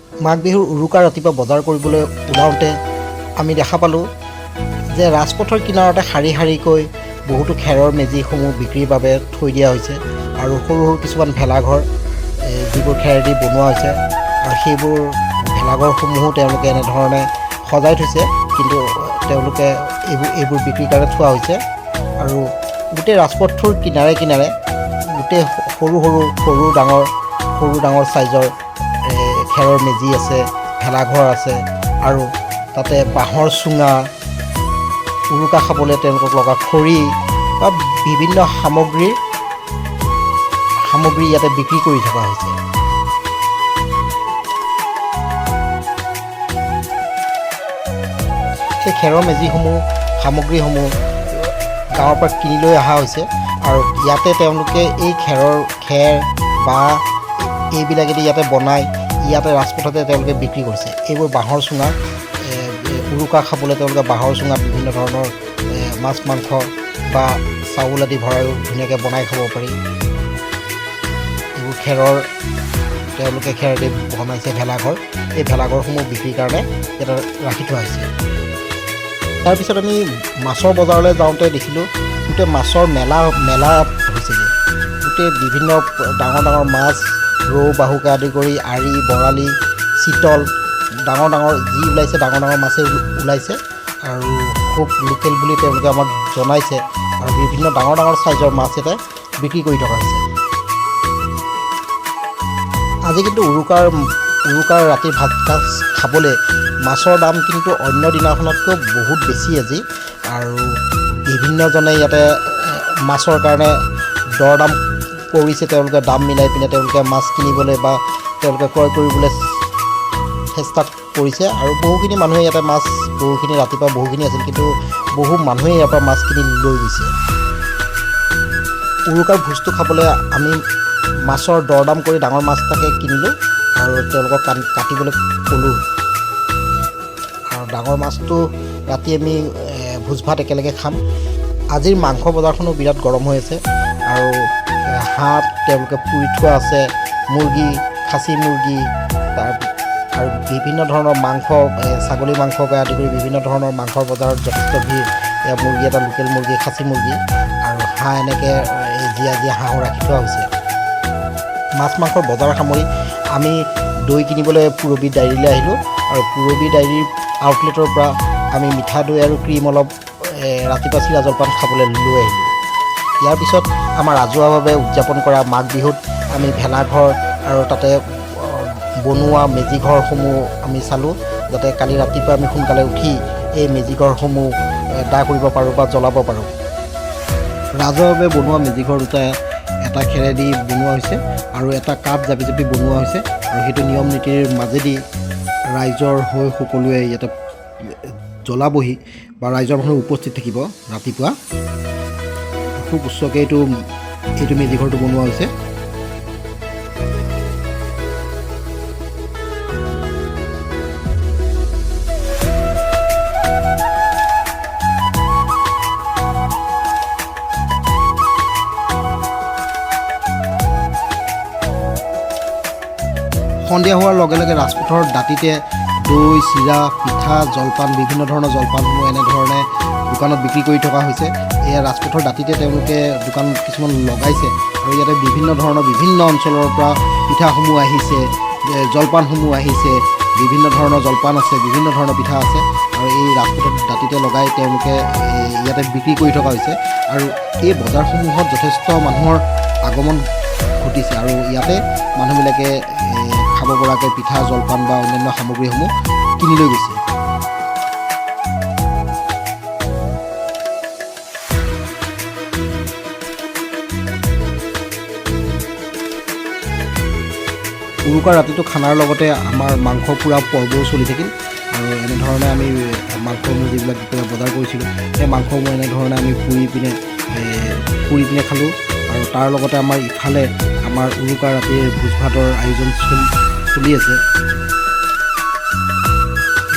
মাঘ বিহুৰ উৰুকাৰ ৰাতিপুৱা বজাৰ কৰিবলৈ ওলাওঁতে আমি দেখা পালোঁ যে ৰাজপথৰ কিনাৰতে শাৰী শাৰীকৈ বহুতো খেৰৰ মেজিসমূহ বিক্ৰীৰ বাবে থৈ দিয়া হৈছে আৰু সৰু সৰু কিছুমান ভেলাঘৰ যিবোৰ খেৰেদি বনোৱা হৈছে আৰু সেইবোৰ ভেলাঘৰসমূহো তেওঁলোকে এনেধৰণে সজাই থৈছে, কিন্তু তেওঁলোকে এইবোৰ বিক্ৰীৰ কাৰণে থোৱা হৈছে। আৰু গোটেই ৰাজপথটোৰ কিনাৰে কিনাৰে গোটেই সৰু ডাঙৰ চাইজৰ খেৰৰ মেজি আছে, ভেলাঘৰ আছে আৰু তাতে বাঁহৰ চুঙা, উৰুকা খাবলৈ তেওঁলোকক লগা খৰি বা বিভিন্ন সামগ্ৰী ইয়াতে বিক্ৰী কৰি থকা হৈছে। সেই খেৰৰ সামগ্ৰীসমূহ গাঁৱৰ পৰা কিনি লৈ অহা হৈছে আৰু ইয়াতে তেওঁলোকে এই খেৰ বা এইবিলাকেদি ইয়াতে বনাই ইয়াতে ৰাজপথতে তেওঁলোকে বিক্ৰী কৰিছে। এইবোৰ বাঁহৰ চুঙা, উৰুকা খাবলৈ তেওঁলোকে বাঁহৰ চুঙাত বিভিন্ন ধৰণৰ মাছ মাংস বা চাউল আদি ভৰাইও ধুনীয়াকৈ বনাই খাব পাৰি। এইবোৰ তেওঁলোকে খেৰেদি বনাইছে ভেলাঘৰ। এই ভেলাঘৰসমূহ বিক্ৰীৰ কাৰণে ইয়াতে ৰাখি থোৱা হৈছে। তাৰপিছত আমি মাছৰ বজাৰলৈ যাওঁতে দেখিলোঁ গোটেই মাছৰ মেলা হৈছেগৈ। গোটেই বিভিন্ন ডাঙৰ মাছ, ৰৌ বাহুকে আদি কৰি আৰি, বৰালি, চিতল, ডাঙৰ যি ওলাইছে ডাঙৰ মাছেই ওলাইছে আৰু খুব লোকেল বুলি তেওঁলোকে আমাক জনাইছে আৰু বিভিন্ন ডাঙৰ চাইজৰ মাছ ইয়াতে বিক্ৰী কৰি থকা হৈছে। আজি কিন্তু উৰুকাৰ ৰাতিৰ ভাত সাঁজ খাবলৈ মাছৰ দাম কিন্তু অন্য দিনাখনতকৈ বহুত বেছি আজি, আৰু বিভিন্নজনে ইয়াতে মাছৰ কাৰণে দৰ দাম কৰিছে। তেওঁলোকে দাম মিলাই পিনে তেওঁলোকে মাছ কিনিবলৈ বা তেওঁলোকে ক্ৰয় কৰিবলৈ চেষ্টা কৰিছে আৰু বহুখিনি মানুহে ইয়াতে ৰাতিপুৱা বহুখিনি আছিল, কিন্তু বহু মানুহে ইয়াৰ পৰা মাছ কিনি লৈ গৈছে। উৰুকাৰ ভোজটো খাবলৈ আমি মাছৰ দৰ দাম কৰি ডাঙৰ মাছ এটাকে কিনিলোঁ আৰু তেওঁলোকক কাটিবলৈ ক'লোঁ। আৰু ডাঙৰ মাছটো ৰাতি আমি ভোজ ভাত একেলগে খাম। আজিৰ মাংস বজাৰখনো বিৰাট গৰম হৈ আছে আৰু হাঁহ তেওঁলোকে পুৰি থোৱা আছে, মুৰ্গী, খাচী মুৰ্গী, আৰু বিভিন্ন ধৰণৰ মাংস, ছাগলী মাংসকে আদি কৰি বিভিন্ন ধৰণৰ মাংসৰ বজাৰত যথেষ্ট ভিৰ। মুৰ্গী এটা লোকেল মুৰ্গী, খাচী মুৰ্গী আৰু হাঁহ এনেকৈ জীয়া হাঁহো ৰাখি থোৱা হৈছে। মাছ মাংসৰ বজাৰ সামৰি আমি দৈ কিনিবলৈ পুৰবী ডায়েৰীলৈ আহিলোঁ আৰু পুৰবী ডায়েৰীৰ আউটলেটৰ পৰা আমি মিঠা দৈ আৰু ক্ৰীম অলপ ৰাতিপুৱা চিৰা জলপান খাবলৈ লৈ আহিলোঁ। ইয়াৰ পিছত আমাৰ ৰাজহুৱাভাৱে উদযাপন কৰা মাঘ বিহুত আমি ভেলাঘৰ আৰু তাতে বনোৱা মেজিঘৰসমূহ আমি চালোঁ, যাতে কালি ৰাতিপুৱা আমি সোনকালে উঠি এই মেজিঘৰসমূহ দা কৰিব পাৰোঁ বা জ্বলাব পাৰোঁ। ৰাজহুৱাভাৱে বনোৱা মেজিঘৰ দুটা এটা খেৰেদি বনোৱা হৈছে আৰু এটা কাঠ জাপি বনোৱা হৈছে আৰু সেইটো নিয়ম নীতিৰ মাজেদি ৰাইজৰ হৈ সকলোৱে ইয়াতে জ্বলাবহি বা ৰাইজৰ মানুহ উপস্থিত থাকিব। ৰাতিপুৱা খুব উচ্চকৈ এইটো মেজিঘৰটো বনোৱা হৈছে। সন্ধিয়া হোৱাৰ লগে লগে ৰাজপথৰ দাঁতিতে দৈ, চিৰা, পিঠা, জলপান, বিভিন্ন ধৰণৰ জলপানসমূহ এনেধৰণে দোকানত বিক্ৰী কৰি থকা হৈছে। এয়া ৰাজপথৰ দাঁতিতে তেওঁলোকে দোকান কিছুমান লগাইছে আৰু ইয়াতে বিভিন্ন অঞ্চলৰ পৰা পিঠাসমূহ আহিছে, জলপানসমূহ আহিছে, বিভিন্ন ধৰণৰ জলপান আছে, বিভিন্ন ধৰণৰ পিঠা আছে আৰু এই ৰাজপথৰ দাঁতিতে লগাই তেওঁলোকে ইয়াতে বিক্ৰী কৰি থকা হৈছে। আৰু এই বজাৰসমূহত যথেষ্ট মানুহৰ আগমন ঘটিছে আৰু ইয়াতে মানুহবিলাকে খাব পৰাকৈ পিঠা, জলপান বা অন্যান্য সামগ্ৰীসমূহ কিনি লৈ গৈছে। উৰুকাৰ ৰাতিটো খানাৰ লগতে আমাৰ মাংস পোৰা পৰ্বও চলি থাকিল আৰু এনেধৰণে আমি মাংসসমূহ যিবিলাক বজাৰ কৰিছিলোঁ সেই মাংসসমূহ এনেধৰণে আমি পুৰি পিনে খালোঁ। আৰু তাৰ লগতে আমাৰ ইফালে আমাৰ উৰুকাৰ ৰাতিৰ ভোজ ভাতৰ আয়োজন চলি আছে।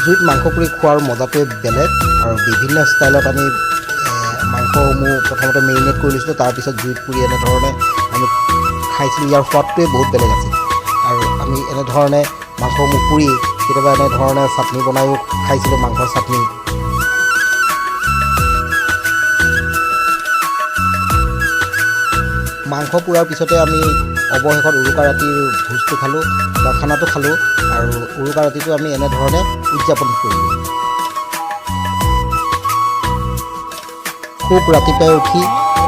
জুইত মাংস পুৰি খোৱাৰ মজাটোৱে বেলেগ আৰু বিভিন্ন ষ্টাইলত আমি মাংসসমূহ প্ৰথমতে মেৰিনেট কৰি লৈছিলোঁ, তাৰপিছত জুইত পুৰি এনেধৰণে আমি খাইছিলোঁ। ইয়াৰ সোৱাদটোৱে বহুত বেলেগ আছিল আৰু আমি এনেধৰণে মাংস মুপুৰি কেতিয়াবা এনেধৰণে চাটনি বনায়ো খাইছিলোঁ, মাংসৰ চাটনি। মাংস পোৰাৰ পিছতে আমি অৱশেষত উৰুকা ৰাতিৰ ভোজটো খালোঁ বা খানাটো খালোঁ, আৰু উৰুকা ৰাতিটো আমি এনেধৰণে উদযাপন কৰিলোঁ। খুব ৰাতিপুৱাই উঠি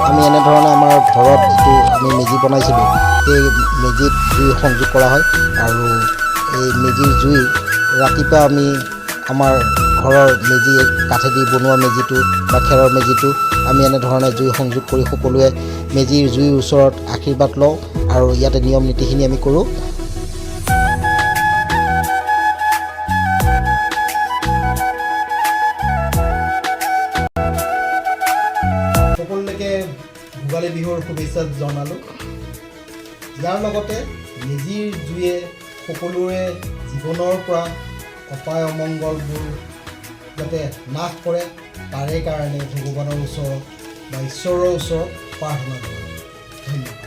আমি এনেধৰণে আমাৰ ঘৰত যিটো আমি মেজি বনাইছিলোঁ সেই মেজিত জুই সংযোগ কৰা হয়, আৰু এই মেজিৰ জুই ৰাতিপুৱা আমি আমাৰ ঘৰৰ মেজি কাঠেদি বনোৱা মেজিটো বা খেৰৰ মেজিটো আমি এনেধৰণে জুই সংযোগ কৰি সকলোৱে মেজিৰ জুইৰ ওচৰত আশীৰ্বাদ লওঁ, আৰু ইয়াতে নিয়ম নীতিখিনি আমি কৰোঁ। সকলোকে ভোগালী বিহুৰ শুভেচ্ছা জনালোঁ। ইয়াৰ লগতে মেজিৰ জুয়ে সকলোৰে জীৱনৰ পৰা অপায় অমংগলবোৰ যাতে নাশ কৰে তাৰে কাৰণে ভগৱানৰ ওচৰত বা ঈশ্বৰৰ ওচৰত প্ৰাৰ্থনা কৰোঁ। ধন্যবাদ।